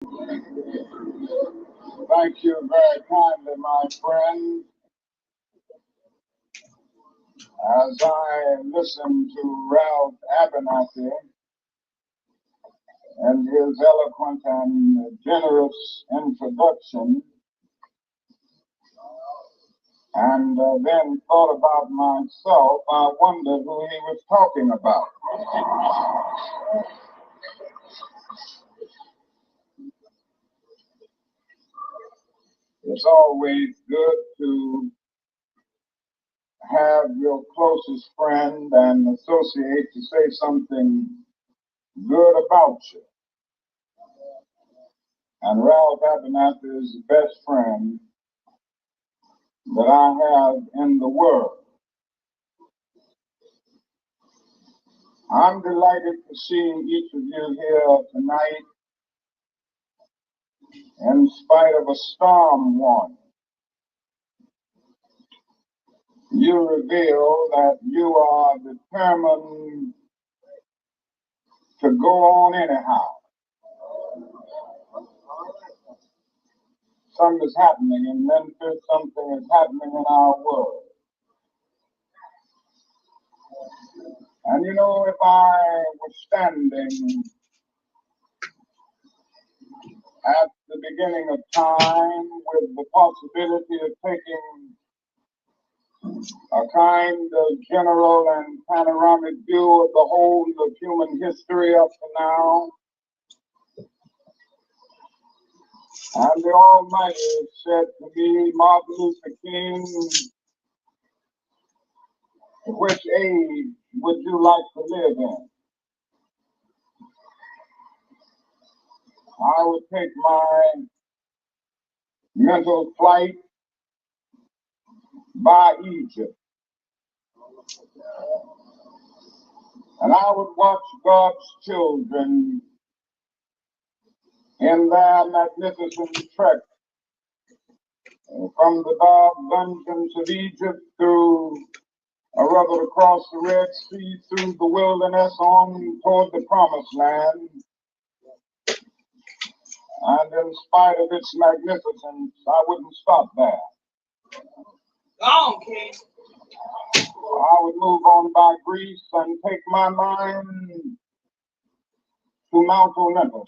Thank you very kindly, my friend. As I listen to Ralph Abernathy and his eloquent and generous introduction, and then thought about myself, I wondered who he was talking about. It's always good to have your closest friend and associate to say something good about you. And Ralph Abernathy is the best friend that I have in the world. I'm delighted to see each of you here tonight in spite of a storm warning. You reveal that you are determined to go on anyhow. Something is happening in Memphis, something is happening in our world. And you know, if I was standing at the beginning of time with the possibility of taking a kind of general and panoramic view of the whole of human history up to now, and the Almighty said to me, Martin Luther King, which age would you like to live in? I would take my mental flight by Egypt. And I would watch God's children in their magnificent trek from the dark dungeons of Egypt through a rather across the Red Sea, through the wilderness on toward the promised land. And in spite of its magnificence, I wouldn't stop there. Go on, King. I would move on by Greece and take my mind to Mount Olympus.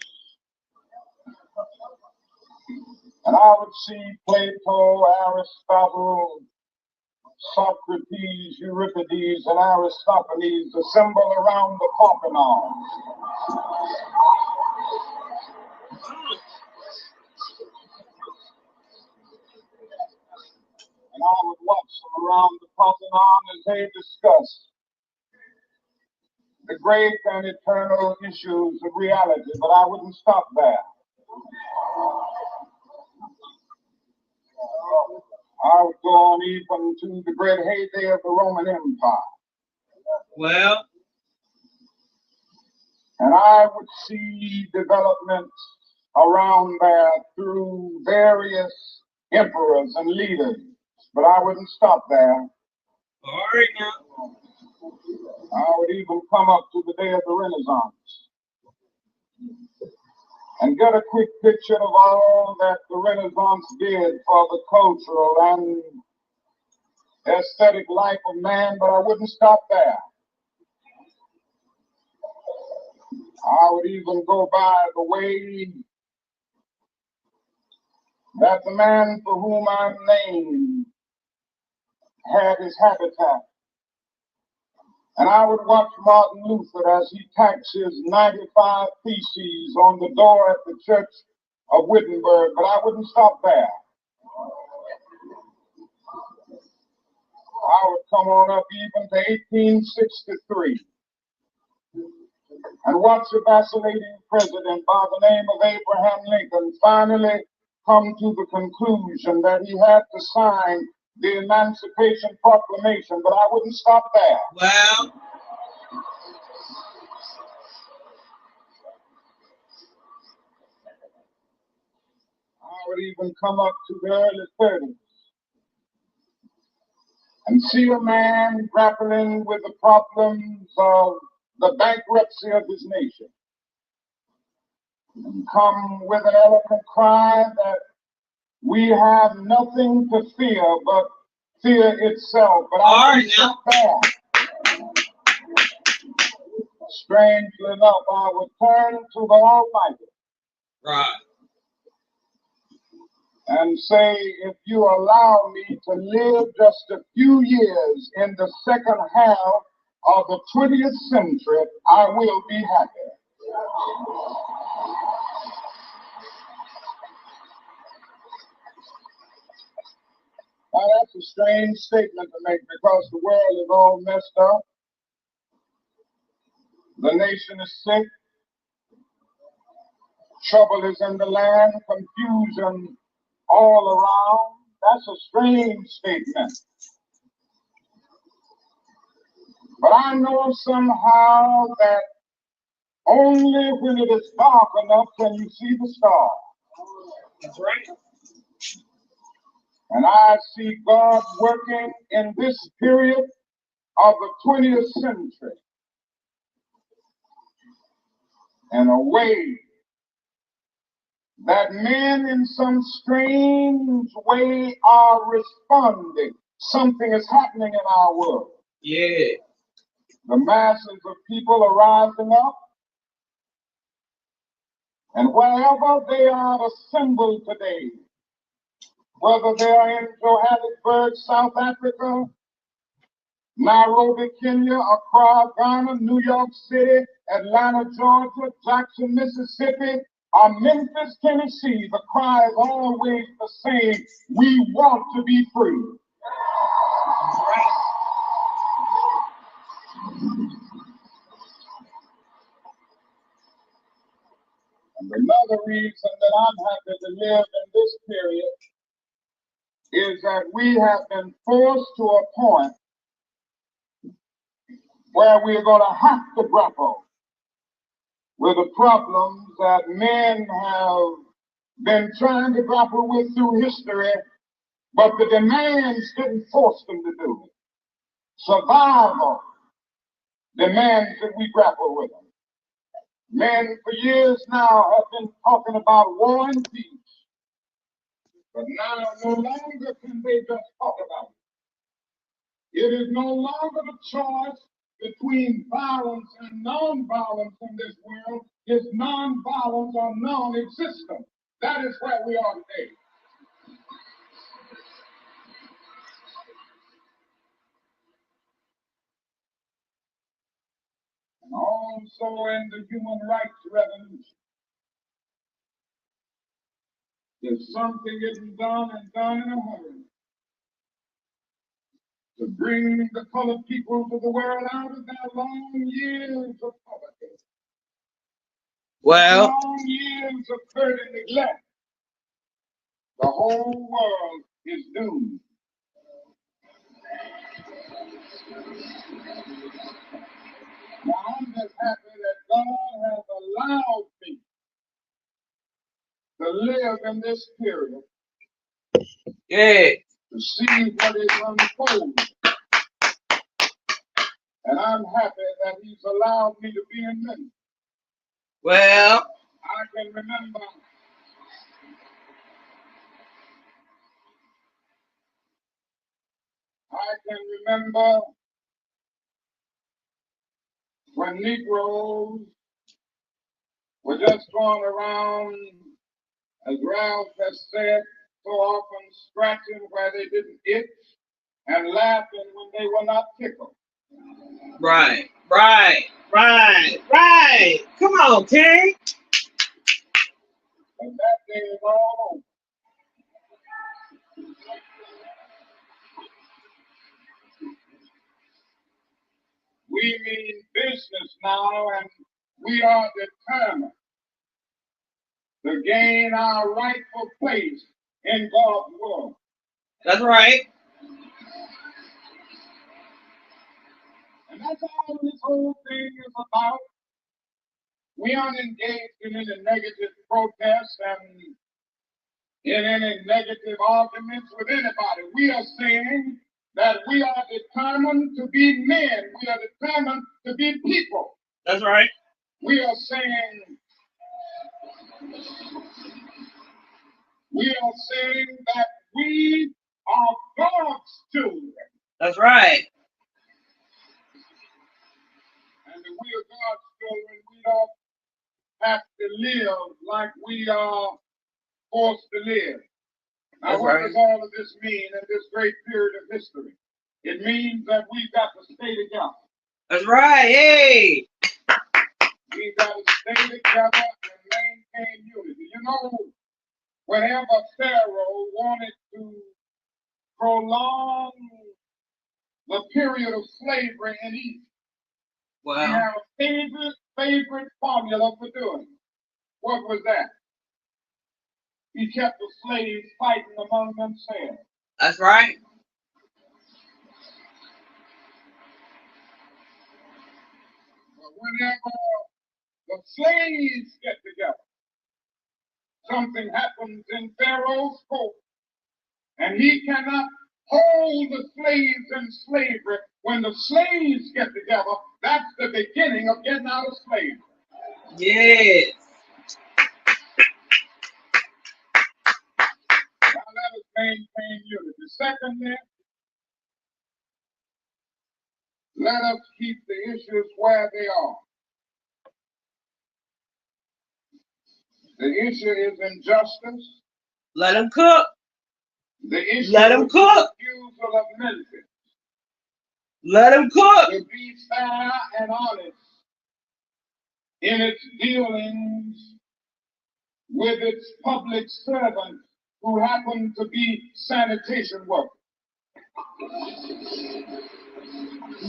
And I would see Plato, Aristotle, Socrates, Euripides, and Aristophanes assemble around the Parthenon. And I would watch them around the Parthenon as they discuss the great and eternal issues of reality, but I wouldn't stop there. I would go on even to the great heyday of the Roman Empire. Well, and I would see developments around there through various emperors and leaders, but I wouldn't stop there. All right now. I would even come up to the day of the Renaissance and get a quick picture of all that the Renaissance did for the cultural and aesthetic life of man, but I wouldn't stop there. I would even go by the way that the man for whom I'm named had his habitat. And I would watch Martin Luther as he tacks his 95 theses on the door at the church of Wittenberg, but I wouldn't stop there. I would come on up even to 1863 and watch a vacillating president by the name of Abraham Lincoln finally come to the conclusion that he had to sign the Emancipation Proclamation, but I wouldn't stop there. Well, I would even come up to the early 30s and see a man grappling with the problems of the bankruptcy of his nation. and come with an eloquent cry that we have nothing to fear but fear itself. But All I right can sit now. there. Strangely enough, I would turn to the Almighty Right. and say, if you allow me to live just a few years in the second half of the 20th century, I will be happy. Now, that's a strange statement to make because the world is all messed up. The nation is sick. Trouble is in the land. Confusion all around. That's a strange statement. But I know somehow that only when it is dark enough can you see the star. That's right. And I see God working in this period of the 20th century in a way that men in some strange way are responding. Something is happening in our world. Yeah. The masses of people are rising up, and wherever they are assembled today, whether they are in Johannesburg, South Africa, Nairobi, Kenya, Accra, Ghana, New York City, Atlanta, Georgia, Jackson, Mississippi, or Memphis, Tennessee, the cry is always the same: we want to be free. And another reason that I'm happy to live in this period is that we have been forced to a point where we're going to have to grapple with the problems that men have been trying to grapple with through history, but the demands didn't force them to do it. Survival demands that we grapple with them. Men for years now have been talking about war and peace, but now no longer can they just talk about it. It is no longer the choice between violence and non-violence in this world. Is non-violence or non-existent. That is where we are today. And also in the human rights revolution, if something isn't done and done in a hurry to bring the colored people of the world out of their long years of poverty, Well, long years of hurt and neglect, the whole world is doomed. Now I'm just happy that God has allowed me to live in this period yeah. to see what is unfolding. And I'm happy that He's allowed me to be in ministry. Well, I can remember when Negroes were just going around, as Ralph has said, so often scratching where they didn't itch and laughing when they were not tickled. right. Come on, King. And that day is all over. We mean business now, and we are determined to gain our rightful place in God's world. That's right. And that's all this whole thing is about. We aren't engaged in any negative protests and in any negative arguments with anybody. We are saying that we are determined to be men. We are determined to be people. That's right. We are saying We are saying that we are God's children. That's right. And if we are God's children, we don't have to live like we are forced to live. Now, That's what right. does all of this mean in this great period of history? It means that we've got to stay together. That's right. Hey. We've got to stay together and maintain unity. You know, whenever Pharaoh wanted to prolong the period of slavery in Egypt, he had a favorite formula for doing it. What was that? He kept the slaves fighting among themselves. That's right. But whenever the slaves get together, something happens in Pharaoh's court, and he cannot hold the slaves in slavery. When the slaves get together, that's the beginning of getting out of slavery. Yes. Now let us maintain unity. Secondly, let us keep the issues where they are. The issue is injustice. Let them cook. The issue Let them is cook. the refusal of Memphis Let them cook. to be fair and honest in its dealings with its public servants who happen to be sanitation workers.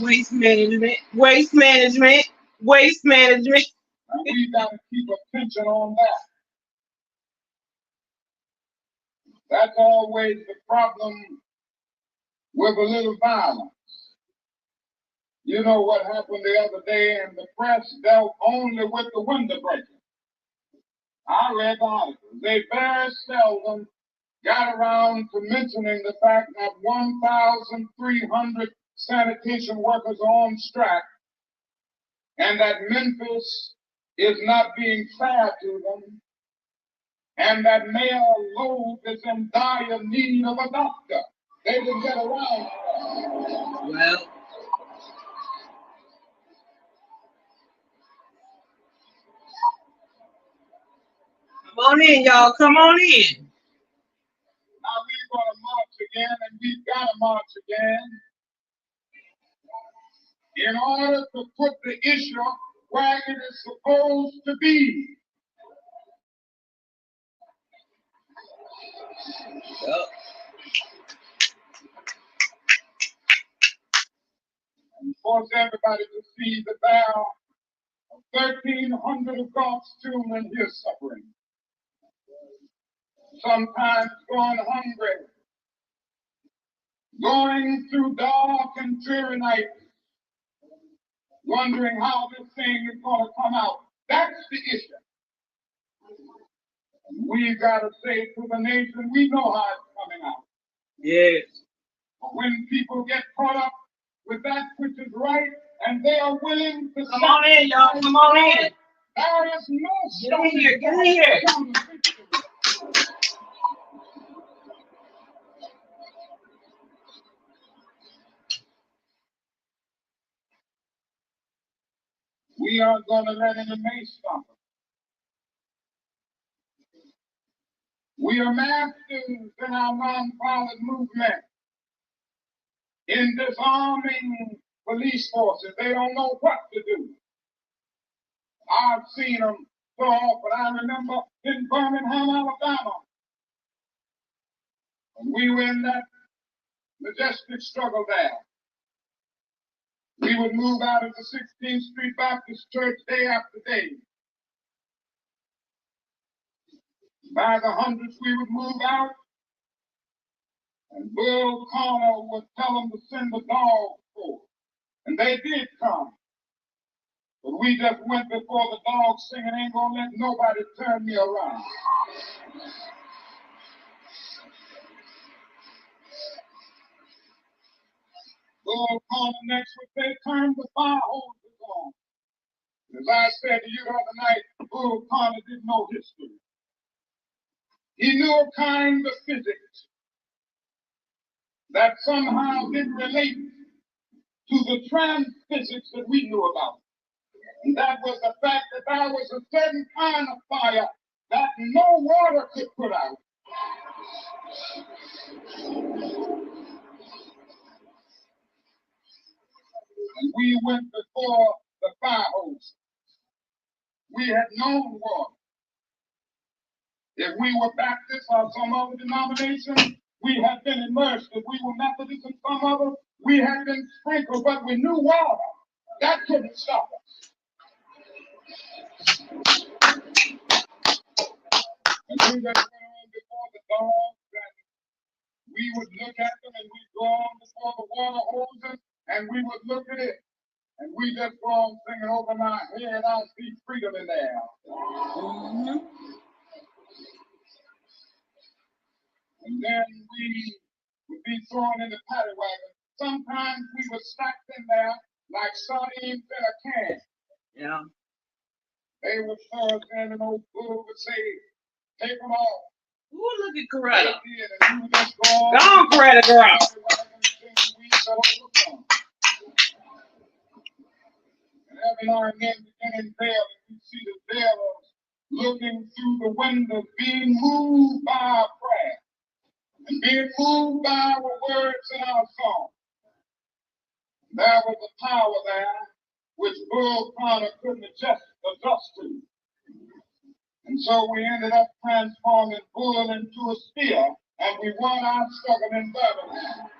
Waste management. Waste management. Waste management. And we've got to keep attention on that. That's always the problem with a little violence. You know what happened the other day, and the press dealt only with the window breaking. I read the article. They very seldom got around to mentioning the fact that 1,300 sanitation workers are on strike, and that Memphis is not being fair to them, and that Mayor Loeb is in dire need of a doctor. They didn't get around to that. Well, come on in, y'all. Come on in. Now we're going to march again, and we've got to march again in order to put the issue where it is supposed to be. Yep. And force everybody to see that there are 1,300 of God's children here suffering. Sometimes going hungry, going through dark and dreary nights, wondering how this thing is going to come out. That's the issue. And we've got to say to the nation, we know how it's coming out. Yes. But when people get caught up with that which is right, and they are willing to Come on in, y'all. Come on in. there is no Get in here. Get in here. We aren't going to let any may stop us. We are masters in our nonviolent movement in disarming police forces. They don't know what to do. I've seen them so often. I remember in Birmingham, Alabama, when we were in that majestic struggle there. We would move out of the 16th Street Baptist Church day after day. By the hundreds, we would move out, and Bill Connor would tell them to send the dogs for us. And they did come. But we just went before the dogs singing, ain't gonna let nobody turn me around. Bill Connor next would say, turn the fire hoses on. As I said to you the other night, Bill Connor didn't know history. He knew a kind of physics that somehow didn't relate to the trans physics that we knew about. And that was the fact that there was a certain kind of fire that no water could put out. And we went before the fire hose. We had known water. If we were Baptist or some other denomination, we had been immersed. If we were Methodist and some other, we had been sprinkled, but we knew water. That couldn't stop us. And we just went on before the dogs, and we would look at them, and we'd go on before the water hoses, and we would look at it. And we just go on singing over my head, I see freedom in there. Mm-hmm. And then we would be thrown in the paddy wagon. Sometimes we were stacked in there like sardines in a can. Yeah. They would throw us in, and old bull would say, take them off. Ooh, look at Coretta. And we would just go on. Go on, Coretta, girl. And every now and then, beginning there, you see the devils looking through the windows, being moved by our prayer. And being moved by our words in our song. There was a power there which Bull Connor couldn't adjust to. And so we ended up transforming Bull into a spear, and we won our struggle in Birmingham.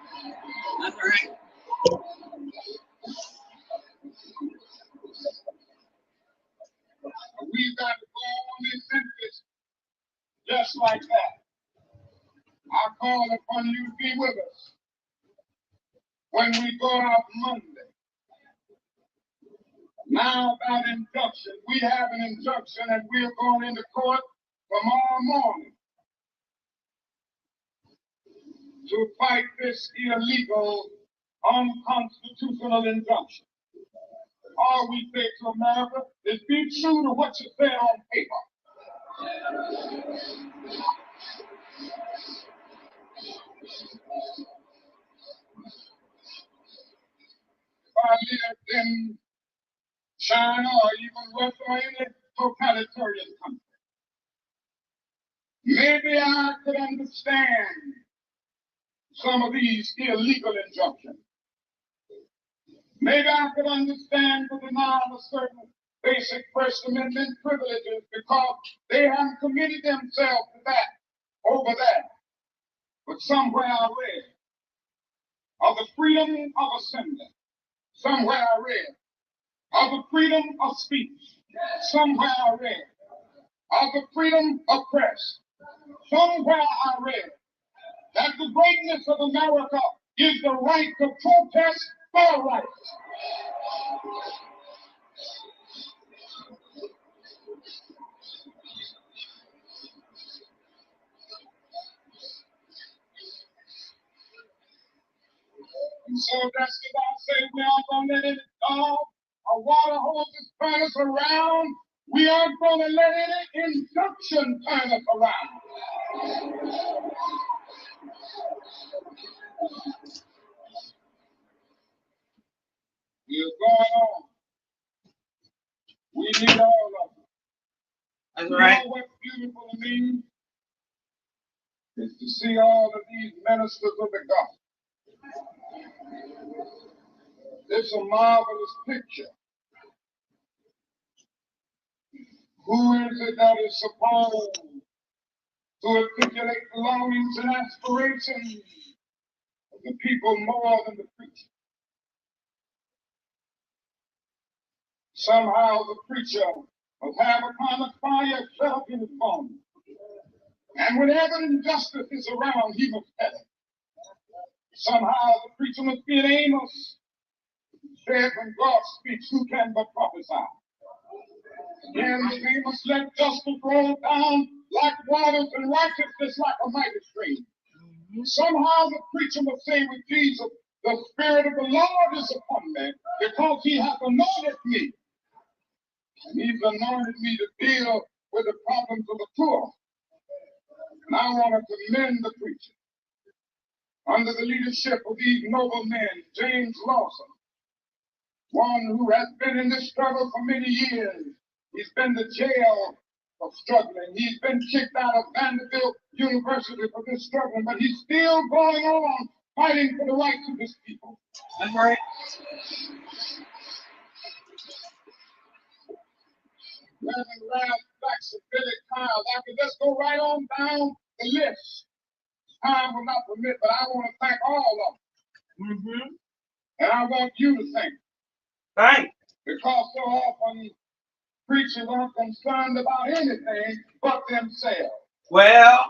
That's right. We've got to go on in Memphis just like that. I call upon you to be with us when we go out Monday. Now about injunction. We have an injunction and we're going into court tomorrow morning to fight this illegal, unconstitutional injunction. All we say to America is be true to what you said on paper. If I lived in China or even Russia or any totalitarian country, maybe I could understand some of these illegal injunctions. Maybe I could understand the denial of certain basic First Amendment privileges because they haven't committed themselves to that over there. But somewhere I read of the freedom of assembly. Somewhere I read of the freedom of speech. Somewhere I read of the freedom of press. Somewhere I read that the greatness of America is the right to protest for rights. And so that's what I say, we aren't going to let any dog or water hoses turn us around. We aren't going to let any injunction turn us around. We're going on. We need all of them. That's right. You know what's beautiful to me is to see all of these ministers of the gospel. It's a marvelous picture. Who is it that is supposed to articulate the longings and aspirations of the people more than the preacher? Somehow the preacher must have a kind of fire shut up in his bones. And whenever injustice is around, he must tell it. Somehow the preacher must be an Amos. Said when God speaks, who can but prophesy? And they must let justice roll down like waters and righteousness like a mighty stream. Somehow the preacher must say with Jesus, the Spirit of the Lord is upon me because he hath anointed me. And he's anointed me to deal with the problems of the poor. And I want to commend the preacher under the leadership of these noble men, James Lawson, one who has been in this struggle for many years. He's been to jail for struggling. He's been kicked out of Vanderbilt University for this struggling, but he's still going on fighting for the rights of his people. That's right. Reverend Ralph Jackson, Billy Kyle. I could just go right on down the list. Time will not permit, but I want to thank all of them. Mm-hmm. And I want you to thank them. Right. Because so often preachers aren't concerned about anything but themselves. Well.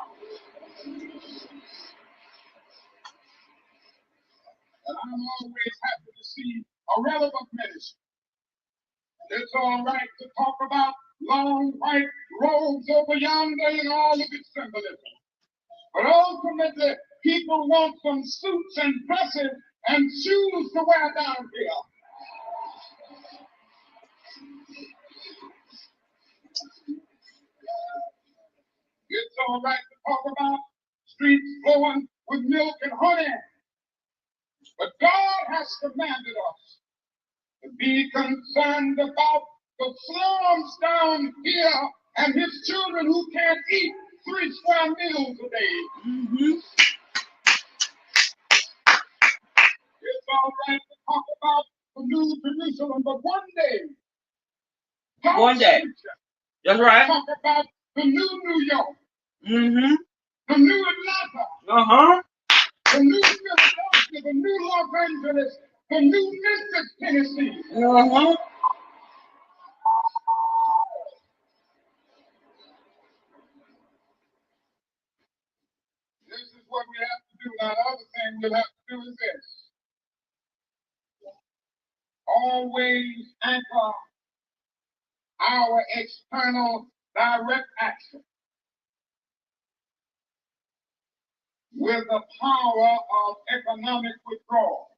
And I'm always happy to see a relevant ministry. It's all right to talk about long white robes over yonder and all of its symbolism. But ultimately, people want some suits and dresses and shoes to wear down here. It's all right to talk about streets flowing with milk and honey. But God has commanded us to be concerned about the slums down here and his children who can't eat 3 square meals a day. Mm-hmm. It's all right to talk about the New Jerusalem, but one day, That's right. Talk about the New York, Mm-hmm. the new Atlanta, Uh-huh. the new Philadelphia, the new Los Angeles, the new Memphis, Tennessee. Uh-huh. This is what we have to do. Now, the other thing we'll have to do is this. Always anchor our external direct action with the power of economic withdrawal.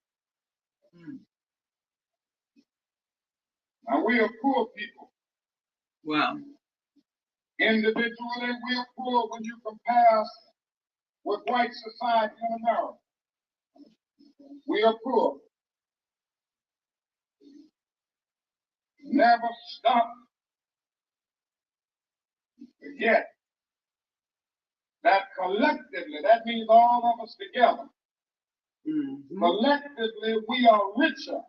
Now, we are poor people. Wow. Individually, we are poor when you compare us with white society in America. We are poor. Never stop. Forget that collectively, that means all of us together. Mm-hmm. Collectively, we are richer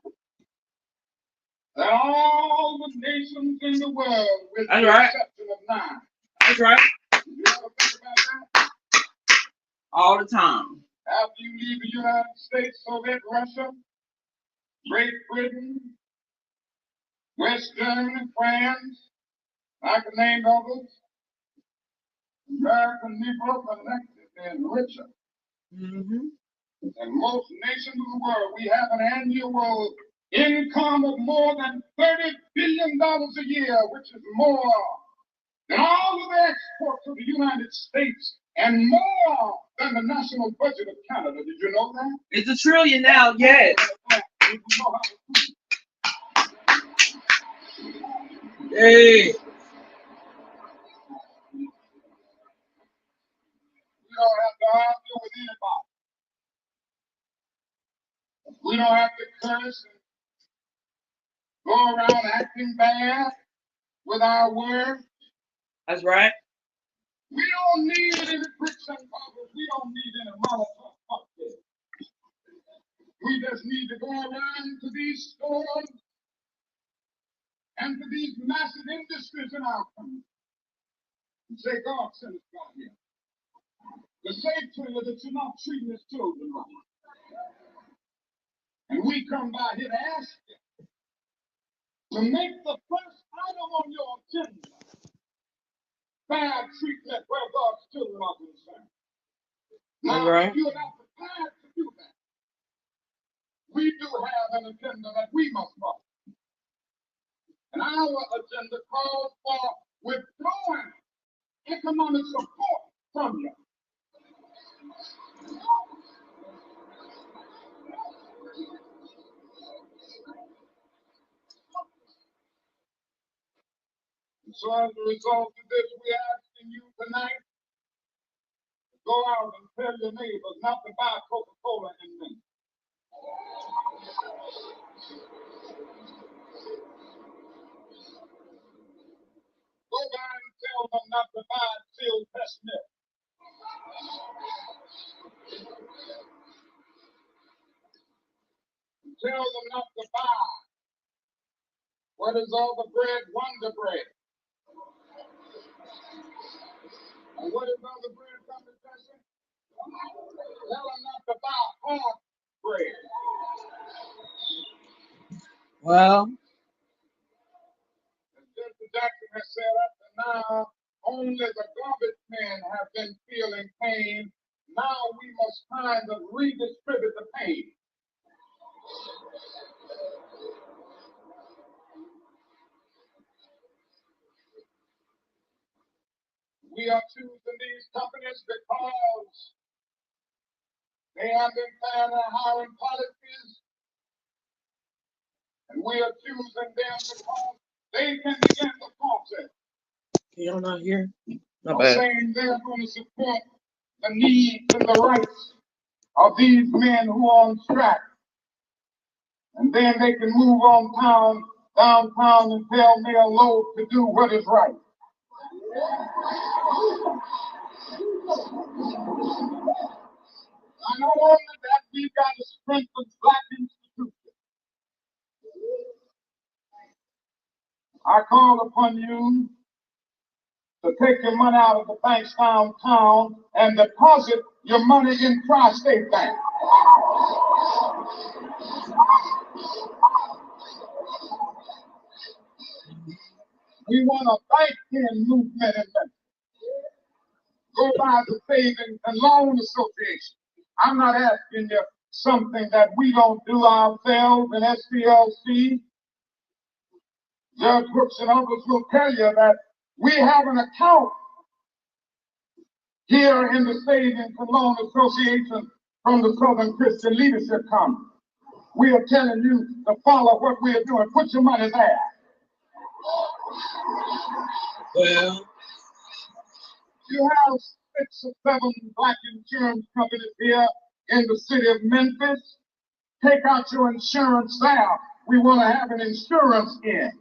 than all the nations in the world, with the exception of 9. That's right. You ever think about that? All the time. After you leave the United States, Soviet Russia, Great Britain, West Germany, France, I can name others, American Negro collectively is richer Mm-hmm. than most nations of the world. We have an annual income of more than $30 billion a year, which is more than all of the exports of the United States and more than the national budget of Canada. Did you know that? It's $1 trillion now, yes. Hey. We don't have to argue with anybody. We don't have to curse and go around acting bad with our words. That's right. We don't need any bricks and bubbles. We don't need any Molotov cocktails. We just need to go around to these stores and to these massive industries in our country and say, God sent us down here to say to you that you're not treating his children right. And we come by here to ask you to make the first item on your agenda bad treatment where God's children are concerned. Now, if you're not prepared to do that, we do have an agenda that we must follow. And our agenda calls for withdrawing economic support from you. And so as a result of this, we're asking you tonight Go out and tell your neighbors not to buy Coca-Cola in Memphis. Go by and tell them not to buy Phil Test milk. Tell them not to buy what is all the bread, Wonder Bread. And what is all the bread, Dr. King? Tell them not to buy hard bread. Well, As Jesse Jackson has said, up to now, only the garbage men have been feeling pain. Now we must kind of redistribute the pain. We are choosing these companies because they have been found in hiring policies, and we are choosing them because they can begin the process. y'all not here? Of saying they're going to support the needs and the rights of these men who are on strike. And then they can move on downtown and tell Mayor Lowe to do what is right. I know only that we've got to strengthen black institutions. I call upon you to take your money out of the banks downtown and deposit your money in Tri-State Bank. We want a bank-in movement in Memphis. Go by the Savings and Loan Association. I'm not asking you something that we don't do ourselves in SPLC. Judge Brooks and others will tell you that we have an account here in the Savings and Loan Association from the Southern Christian Leadership Conference. We are telling you to follow what we are doing. Put your money there. Well, you have 6 or 7 black insurance companies here in the city of Memphis. Take out your insurance there. We want to have an insurance in.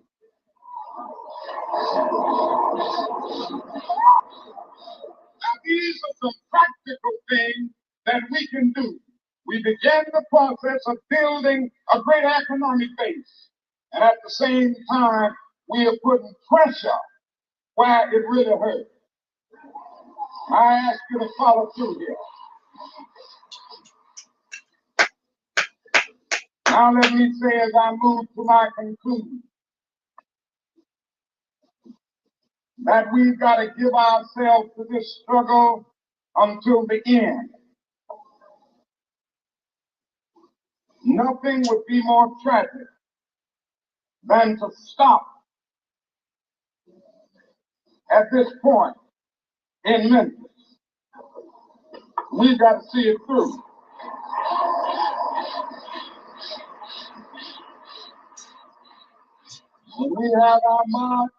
Now, these are some practical things that we can do. We begin the process of building a great economic base. And at the same time, we are putting pressure where it really hurts. I ask you to follow through here. Now let me say as I move to my conclusion, that we've got to give ourselves to this struggle until the end. Nothing would be more tragic than to stop at this point in Memphis. We've got to see it through. When we have our march,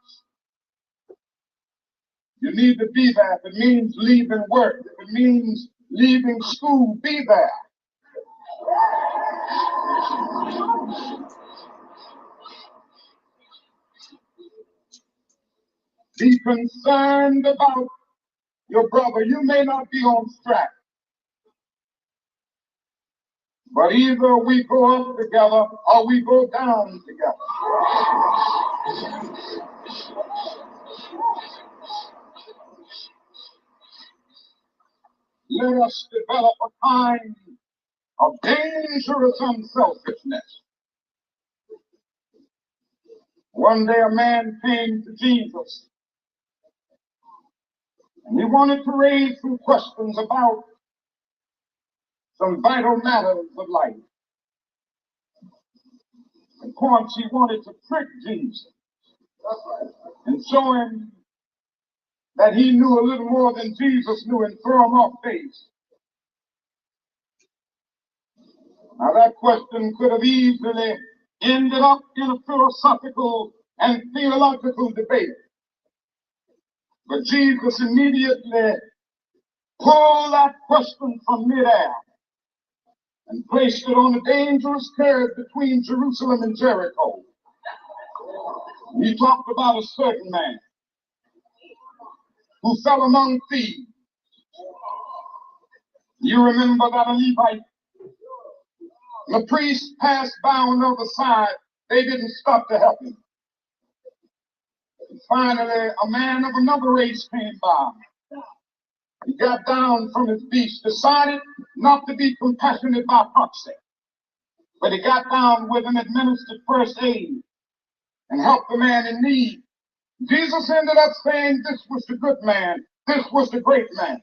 you need to be there. If it means leaving work, if it means leaving school, be there. Be concerned about your brother. You may not be on strike, but either we go up together or we go down together. Let us develop a kind of dangerous unselfishness. One day a man came to Jesus and he wanted to raise some questions about some vital matters of life. At points he wanted to trick Jesus and show him that he knew a little more than Jesus knew and throw him off base. Now that question could have easily ended up in a philosophical and theological debate. But Jesus immediately pulled that question from midair and placed it on a dangerous curve between Jerusalem and Jericho. He talked about a certain man who fell among thieves. You remember that a Levite, the priest passed by on the other side. They didn't stop to help him. And finally, a man of another race came by. He got down from his beast, decided not to be compassionate by proxy, but he got down with him, administered first aid, and helped the man in need. Jesus ended up saying this was the good man, this was the great man,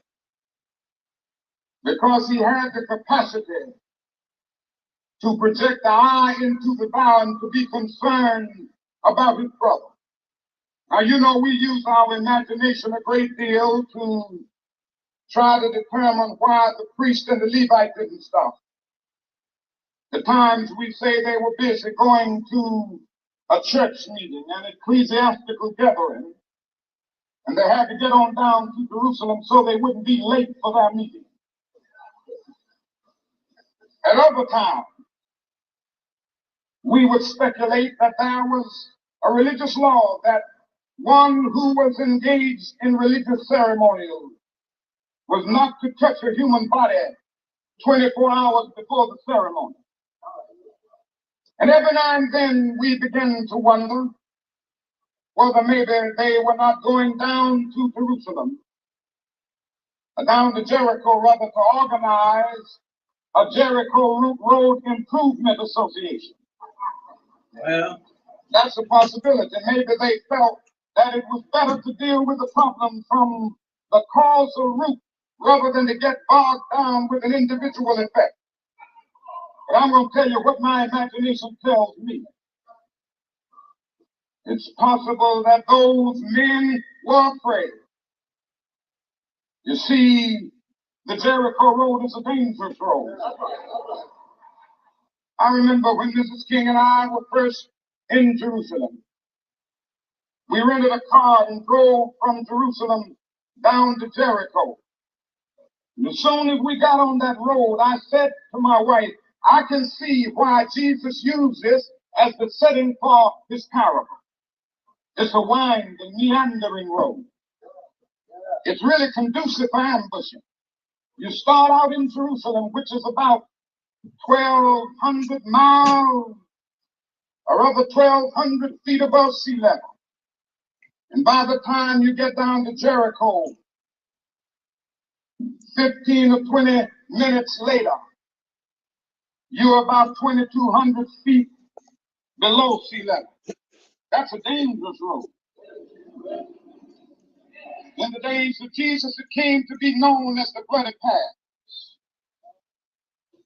because he had the capacity to project the eye into the bow and to be concerned about his brother. Now, you know, we use our imagination a great deal to try to determine why the priest and the Levite didn't stop. The times we say they were busy going to a church meeting, an ecclesiastical gathering, and they had to get on down to Jerusalem so they wouldn't be late for their meeting. At other times, we would speculate that there was a religious law that one who was engaged in religious ceremonials was not to touch a human body 24 hours before the ceremony. And every now and then we begin to wonder whether maybe they were not going down to Jerusalem, down to Jericho, rather, to organize a Jericho Road Improvement Association. Well, that's a possibility. Maybe they felt that it was better to deal with the problem from the causal root rather than to get bogged down with an individual effect. But I'm going to tell you what my imagination tells me. It's possible that those men were afraid. You see, the Jericho Road is a dangerous road. I remember when Mrs. King and I were first in Jerusalem. We rented a car and drove from Jerusalem down to Jericho. And as soon as we got on that road, I said to my wife, I can see why Jesus used this as the setting for his parable. It's a winding, meandering road. It's really conducive for ambushing. You start out in Jerusalem, which is about 1,200 miles, or rather 1,200 feet above sea level. And by the time you get down to Jericho, 15 or 20 minutes later, you're about 2,200 feet below sea level. That's a dangerous road. In the days of Jesus, it came to be known as the bloody path.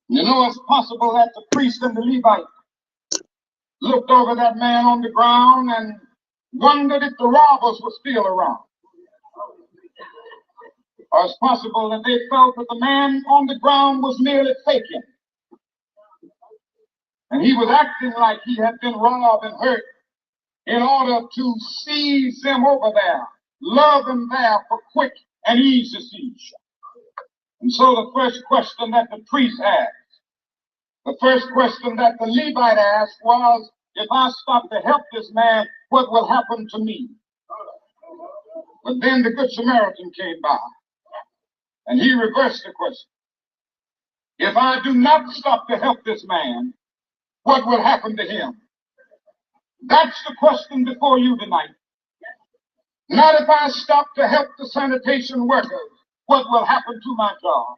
You know, it's possible that the priest and the Levite looked over that man on the ground and wondered if the robbers were still around. Or it's possible that they felt that the man on the ground was merely faking. And he was acting like he had been robbed and hurt in order to seize them over there, lure them there for quick and easy seizure. And so the first question that the priest asked, the first question that the Levite asked was, if I stop to help this man, what will happen to me? But then the Good Samaritan came by, and he reversed the question. If I do not stop to help this man, what will happen to him? That's the question before you tonight. Not if I stop to help the sanitation workers, what will happen to my job?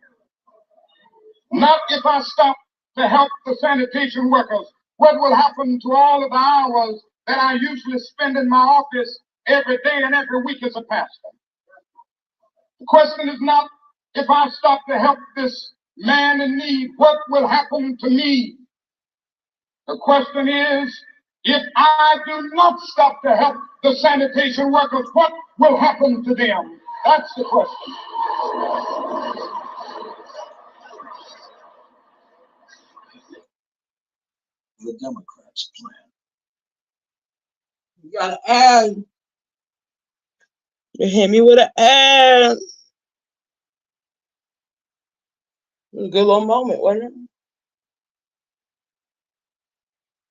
Not if I stop to help the sanitation workers, what will happen to all of the hours that I usually spend in my office every day and every week as a pastor? The question is not if I stop to help this man in need, what will happen to me? The question is, if I do not stop to help the sanitation workers, what will happen to them? That's the question. The Democrats' plan. You gotta add. You hit me with an ad. A good little moment, wasn't it?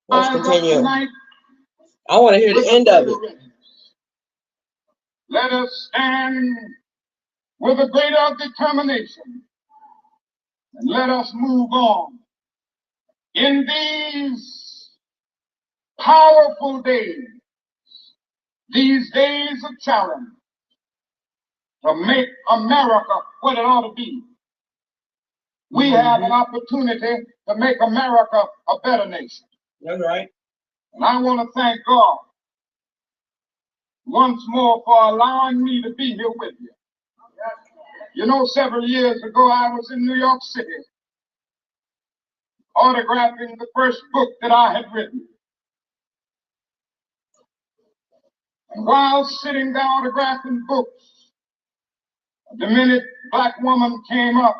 Let's continue. Tonight, I want to hear the end of it. let us stand with a greater determination and let us move on. In these powerful days, these days of challenge, to make America what it ought to be, we have an opportunity to make America a better nation. That's right. And I want to thank God once more for allowing me to be here with you. You know, several years ago, I was in New York City autographing the first book that I had written. And while sitting there autographing books, a diminutive black woman came up.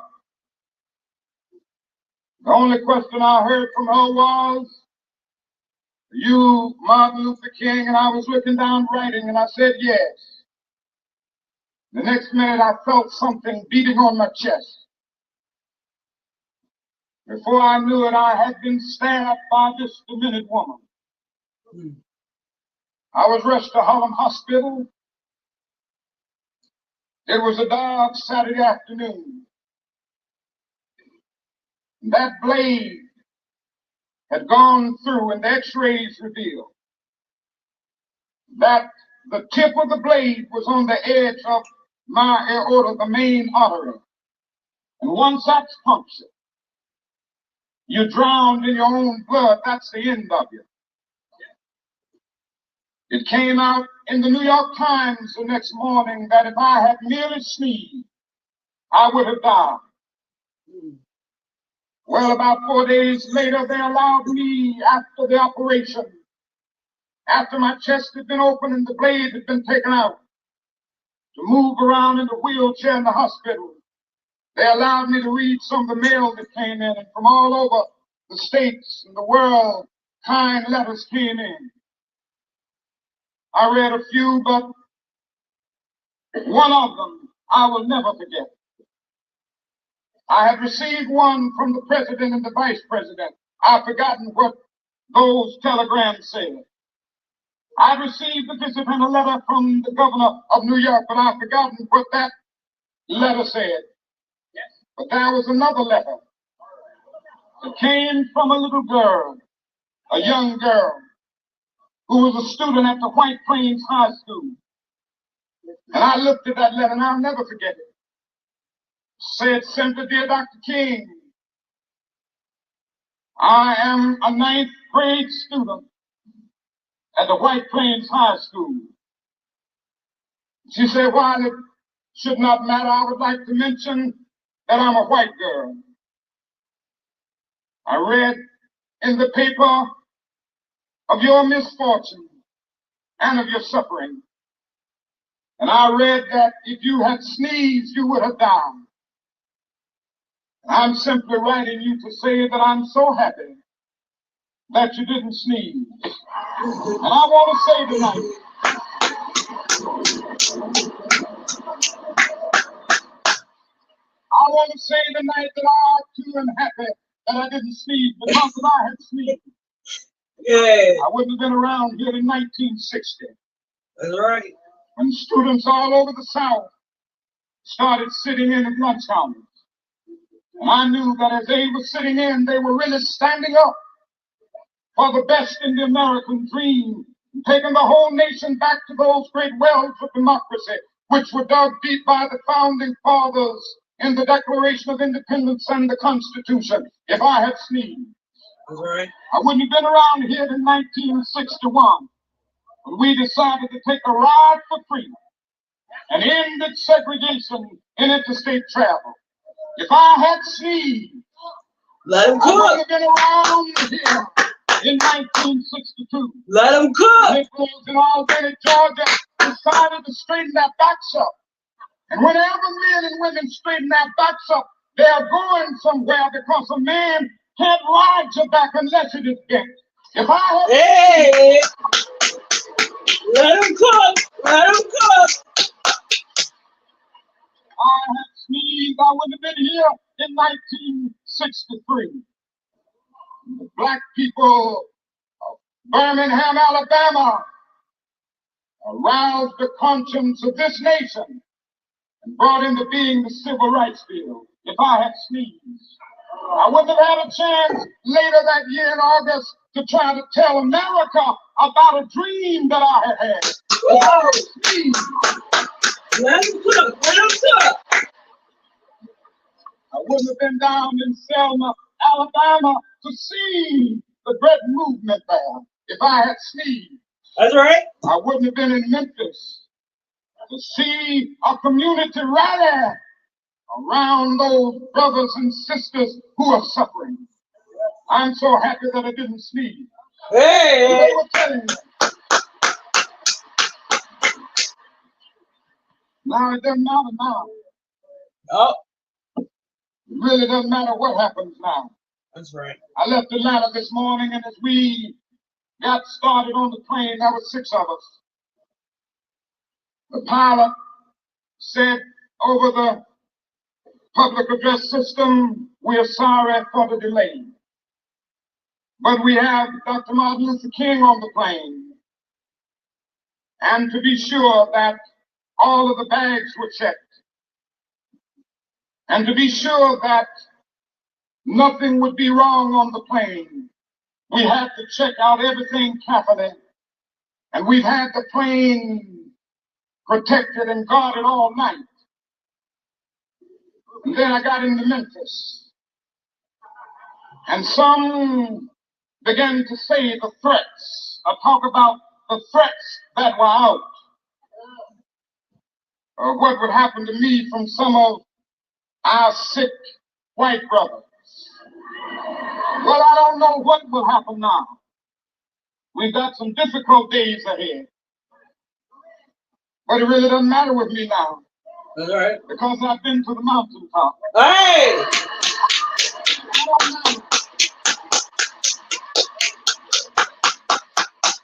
The only question I heard from her was, "You, Martin Luther King?" And I was looking down writing, and I said, "Yes." The next minute, I felt something beating on my chest. Before I knew it, I had been stabbed by this demented woman. I was rushed to Harlem Hospital. It was a dark Saturday afternoon. That blade had gone through, and the x-rays revealed that the tip of the blade was on the edge of my aorta, the main artery. And once that's punctured, you're drowned in your own blood. That's the end of you. It came out in the New York Times the next morning that if I had merely sneezed, I would have died. Well, about 4 days later, they allowed me, after the operation, after my chest had been opened and the blade had been taken out, to move around in the wheelchair in the hospital. They allowed me to read some of the mail that came in, and from all over the states and the world, kind letters came in. I read a few, but one of them I will never forget. I had received one from the president and the vice president. I've forgotten what those telegrams said. I received a visit and a letter from the governor of New York, but I've forgotten what that letter said. But there was another letter. It came from a little girl, a young girl, who was a student at the White Plains High School. And I looked at that letter, and I'll never forget it. Said simply, "Dear Dr. King, I am a 9th grade student at the White Plains High School." She said, "While it should not matter, I would like to mention that I'm a white girl. I read in the paper of your misfortune and of your suffering. And I read that if you had sneezed, you would have died. I'm simply writing you to say that I'm so happy that you didn't sneeze." And I want to say tonight, that I too am happy that I didn't sneeze, because if I had sneezed, I wouldn't have been around here in 1960. That's right. When students all over the South started sitting in at lunch counters. And I knew that as they were sitting in, they were really standing up for the best in the American dream, taking the whole nation back to those great wells of democracy, which were dug deep by the founding fathers in the Declaration of Independence and the Constitution. If I had sneezed, that's right, I wouldn't have been around here in 1961 when we decided to take a ride for freedom and ended segregation in interstate travel. If I had sneezed, let him I cook. would have been around here in 1962. Let him cook. Negroes in Albany, Georgia, decided to straighten their backs up. And whenever men and women straighten their backs up, they are going somewhere, because a man can't ride your back unless it is bent. If I had Hey, let him cook. Let him cook. I had sneezed, I wouldn't have been here in 1963. The black people of Birmingham, Alabama, aroused the conscience of this nation and brought into being the Civil Rights Bill. If I had sneezed, I wouldn't have had a chance later that year in August to try to tell America about a dream that I had had. If I had sneezed, Let him cook. Let him cook. I wouldn't have been down in Selma, Alabama to see the great movement there. If I had sneezed, That's right. I wouldn't have been in Memphis to see a community rally around those brothers and sisters who are suffering. I'm so happy that I didn't sneeze. Hey. They were telling me. Now it doesn't matter now. Oh, It really doesn't matter what happens now. that's right. I left Atlanta this morning, and as we got started on the plane, there were 6 of us. The pilot said over the public address system, "We are sorry for the delay, but we have Dr. Martin Luther King on the plane, and to be sure that all of the bags were checked, and to be sure that nothing would be wrong on the plane, we had to check out everything carefully, and we've had the plane protected and guarded all night." And then I got into Memphis, and some began to say the threats. I talk about the threats that were out. What would happen to me from some of our sick white brothers. Well, I don't know what will happen now. We've got some difficult days ahead. But it really doesn't matter with me now. That's right. Because I've been to the mountaintop. Hey!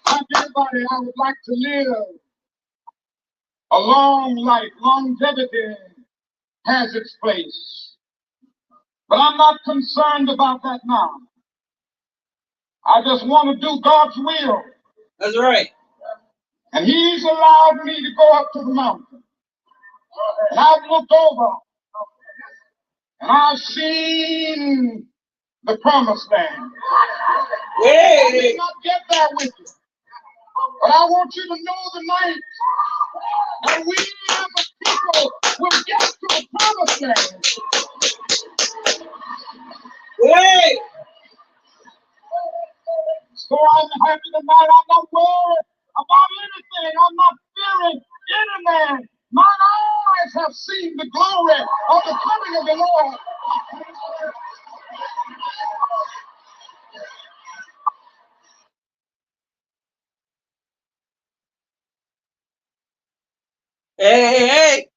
Like everybody, I would like to live a long life. Longevity has its place. But I'm not concerned about that now. I just want to do God's will. That's right. And He's allowed me to go up to the mountain. And I've looked over and I've seen the promised land. I may Hey! not get there with you, but I want you to know tonight that we as a people will get to the promised land. Hey! So I'm happy tonight. I'm not worried about anything. I'm not fearing any man. My eyes have seen the glory of the coming of the Lord. Hey!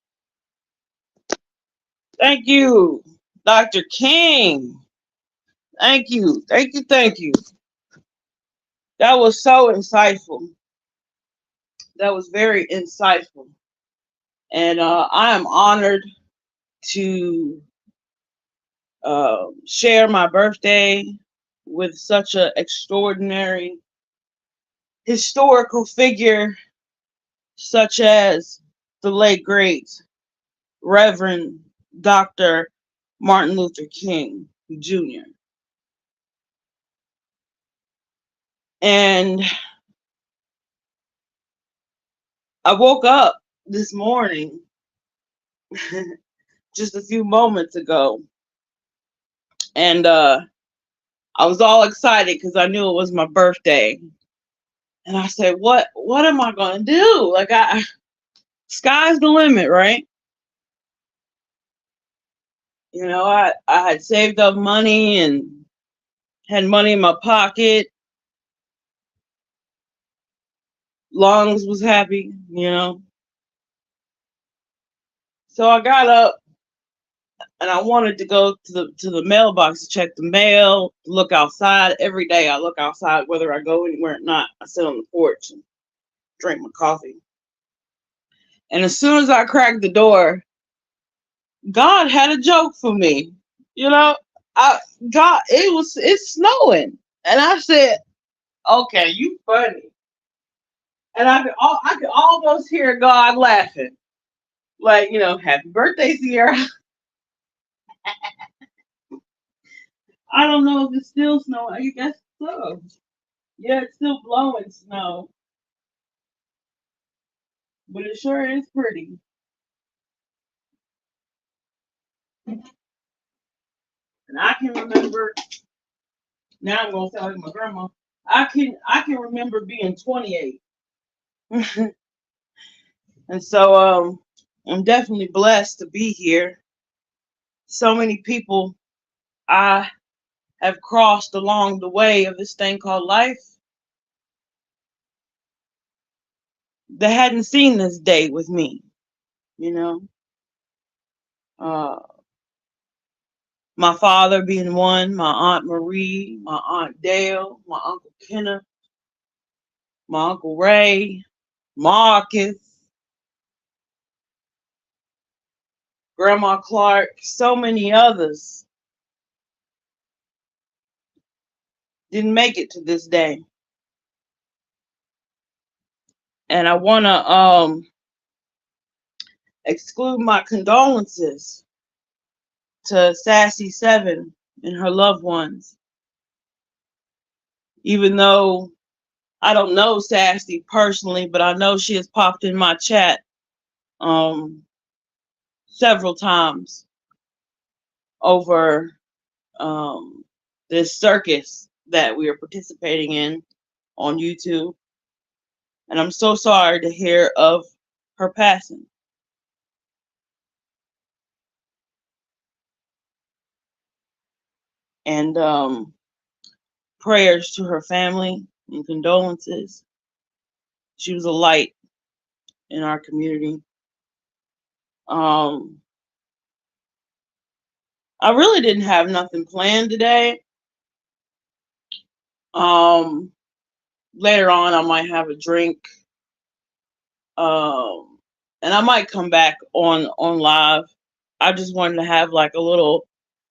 Thank you, Dr. King. Thank you. Thank you. Thank you. That was so insightful. That was very insightful. And I am honored to share my birthday with such an extraordinary historical figure such as the late great Reverend Dr. Martin Luther King Jr. And I woke up this morning just a few moments ago, and I was all excited because I knew it was my birthday. And I said, what am I gonna do? Like, sky's the limit, right? You know, I had saved up money and had money in my pocket. Lungs was happy, you know. So I got up and I wanted to go to the mailbox to check the mail, look outside. Every day I look outside, whether I go anywhere or not. I sit on the porch and drink my coffee. And as soon as I cracked the door, God had a joke for me. You know, I God, it's snowing, and I said, "Okay, you funny," and I could almost hear God laughing, like "Happy birthday, Sierra." I don't know if it's still snowing. I guess so. Yeah, it's still blowing snow, but it sure is pretty. And I can remember. Now I'm gonna sound like my grandma. I can remember being 28, and so I'm definitely blessed to be here. So many people I have crossed along the way of this thing called life that hadn't seen this day with me. You know, uh, my father being one, my aunt Marie, my aunt Dale, my uncle Kenneth, my uncle Ray, Marcus, Grandma Clark, so many others didn't make it to this day. And I want to exclude my condolences to Sassy Seven and her loved ones, even though I don't know Sassy personally, but I know she has popped in my chat um, several times over um, this circus that we are participating in on YouTube. And I'm so sorry to hear of her passing. And prayers to her family and condolences. She was a light in our community. Um, I really didn't have nothing planned today. Um, Later on, I might have a drink, and I might come back on live. I just wanted to have like a little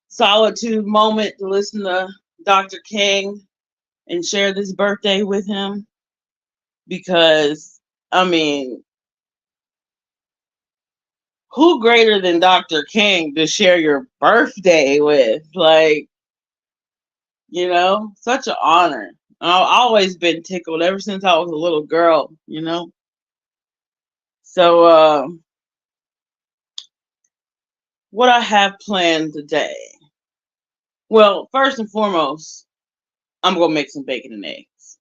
solitude moment to listen to Dr. King and share this birthday with him because I mean, who greater than Dr. King to share your birthday with? Like, such an honor. I've always been tickled ever since I was a little girl. So, what I have planned today. Well, first and foremost, I'm going to make some bacon and eggs.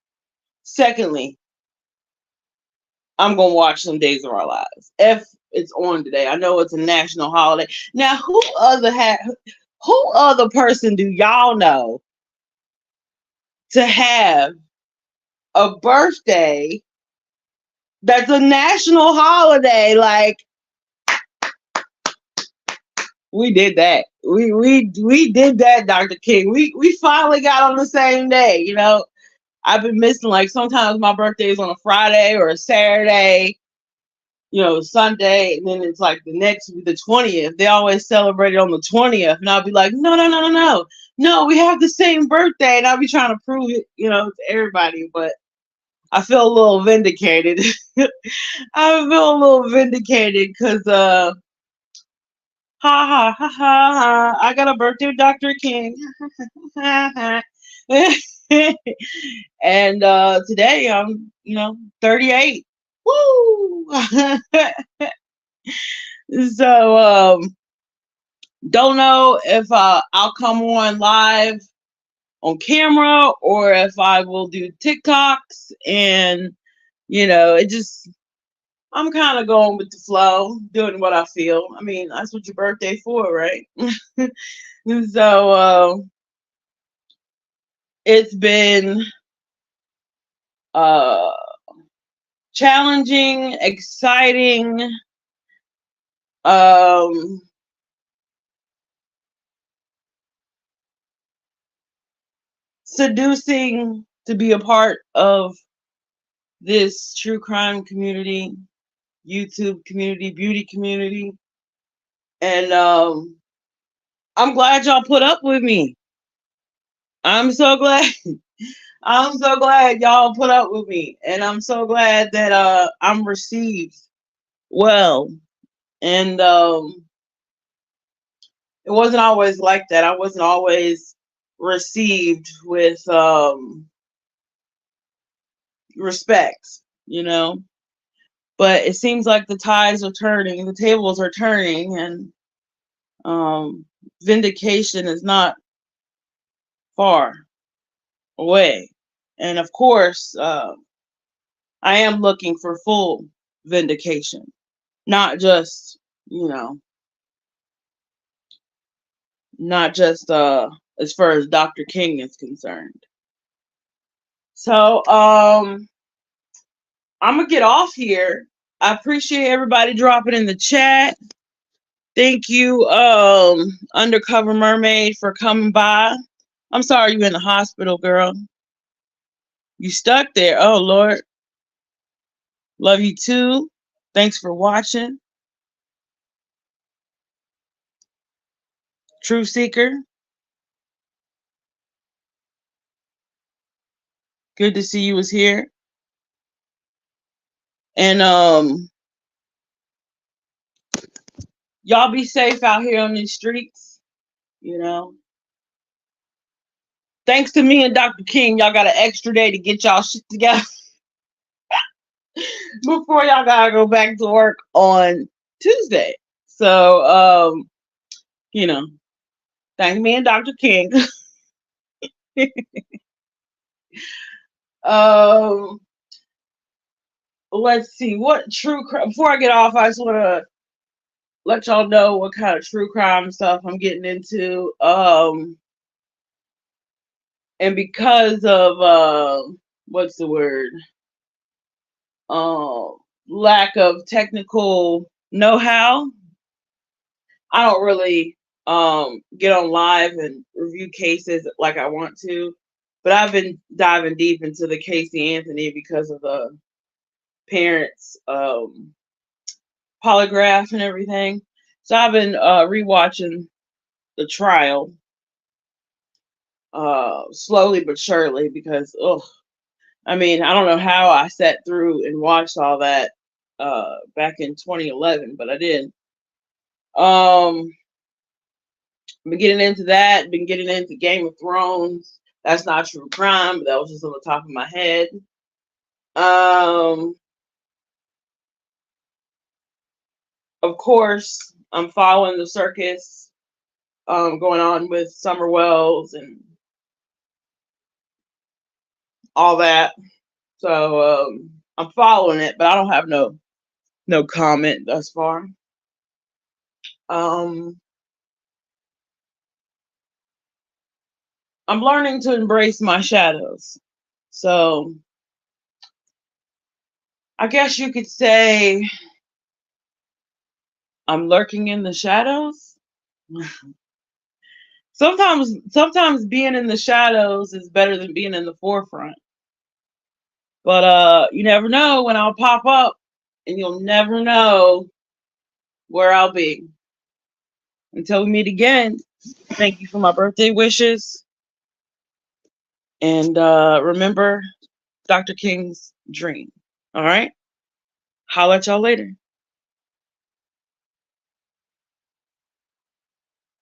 Secondly, I'm going to watch some Days of Our Lives. If it's on today. I know it's a national holiday. Now, who other person do y'all know to have a birthday that's a national holiday? Like, we did that. We did that, Dr. King. We finally got on the same day. I've been missing, like, sometimes my birthday is on a Friday or a Saturday, Sunday, and then it's like the 20th. They always celebrate it on the 20th, and I'll be like, no, no, no, no, no, no, we have the same birthday, and I'll be trying to prove it, to everybody, but I feel a little vindicated. I feel a little vindicated because ha ha ha ha ha, I got a birthday with Dr. King. And today I'm 38. Woo. So don't know if I'll come on live on camera or if I will do TikToks, and it just, I'm kind of going with the flow, doing what I feel. I mean, that's what your birthday for, right? So it's been uh challenging, exciting, um seducing to be a part of this true crime community, YouTube community, beauty community. And I'm glad y'all put up with me. I'm so glad. I'm so glad y'all put up with me. And I'm so glad that I'm received well. And it wasn't always like that. I wasn't always received with respect, you know. But it seems like the tides are turning, the tables are turning, and vindication is not far away. And of course, I am looking for full vindication, not just, you know, not just as far as Dr. King is concerned. So I'm gonna get off here. I appreciate everybody dropping in the chat. Thank you, Undercover Mermaid, for coming by. I'm sorry you in the hospital, girl. You stuck there. Oh Lord. Love you too. Thanks for watching. True Seeker. Good to see you was here. And y'all be safe out here on these streets, you know. Thanks to me and Dr. King, y'all got an extra day to get y'all shit together before y'all gotta go back to work on Tuesday. So you know, thank me and Dr. King. um let's see what true crime. Before I get off, I just want to let y'all know what kind of true crime stuff I'm getting into. And because of what's the word? Lack of technical know-how, I don't really get on live and review cases like I want to. But I've been diving deep into the Casey Anthony because of the parents' polygraph and everything. So I've been rewatching the trial slowly but surely because I mean, I don't know how I sat through and watched all that back in 2011, but I did. Been getting into that, been getting into Game of Thrones. That's not true crime, but that was just on the top of my head. Of course, I'm following the circus going on with Summer Wells and all that. So I'm following it, but I don't have no comment thus far. I'm learning to embrace my shadows. So I guess you could say I'm lurking in the shadows. Sometimes being in the shadows is better than being in the forefront. But you never know when I'll pop up, and you'll never know where I'll be. Until we meet again, thank you for my birthday wishes. And remember Dr. King's dream. All right? Holla at y'all later.